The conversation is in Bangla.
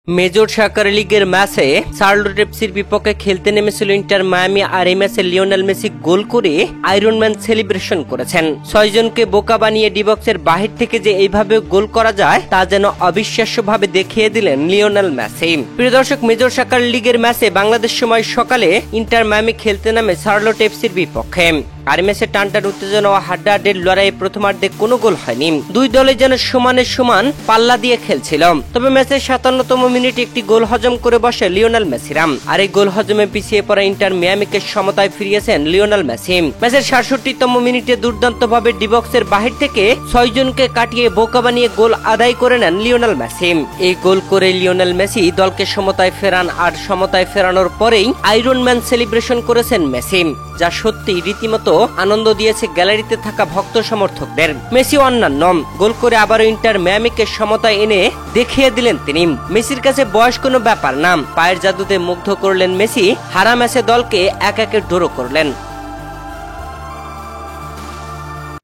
মেজর সকার লিগের ম্যাচে চার্লোট এফসির বিপক্ষে খেলতে নেমেছিল ইন্টার মায়ামি, আর এই ম্যাচে লিওনেল মেসি গোল করে আয়রনম্যান সেলিব্রেশন করেছেন। 6 জনকে বোকা বানিয়ে ডিবক্সের বাহির থেকে যে এইভাবে গোল করা যায় তা যেন অবিশ্বাস্যভাবে দেখিয়ে দিলেন লিওনেল মেসি। প্রিয় দর্শক, মেজর সকার লিগের ম্যাচে বাংলাদেশ সময় সকালে ইন্টার মায়ামি খেলতে নামে চার্লোট এফসির বিপক্ষে। আর ম্যাচে টানটান উত্তেজনা ও হাড্ডাহাড্ডির লড়াইয়ে প্রথমার্ধে কোনো গোল হয়নি। দুই দলে যেন সমানে সমান পাল্লা দিয়ে খেলছিল। তবে ম্যাচের 57তম মিনিটে একটি গোল হজম করে বসে লিওনেল মেসিরা। আর এই গোল হজমে পিছিয়ে পড়া ইন্টার মিয়ামিকে সমতায় ফিরিয়েছেন লিওনেল মেসি। ম্যাচের 66তম মিনিটে দুর্দান্তভাবে ডিবক্সের বাহির থেকে 6 জনকে কাটিয়ে বোকা বানিয়ে গোল আদায় করে নেন লিওনেল মেসি। এই গোল করে লিওনেল মেসি দলকে সমতায় ফেরান, আর সমতায় ফেরানোর পরেই আয়রনম্যান সেলিব্রেশন করেছেন মেসি, যা সত্যি রীতিমতো আনন্দ দিয়েছে গ্যালারিতে থাকা ভক্ত সমর্থকদের। মেসি অন্যান্য গোল করে আবারও ইন্টার মিয়ামিকে সমতায় এনে দেখিয়ে দিলেন তিনি। মেসির কাছে বয়স কোনো ব্যাপার না, পায়ের জাদুতে মুগ্ধ করলেন মেসি। হারা ম্যাচে দলকে 1-1 ড্র করলেন।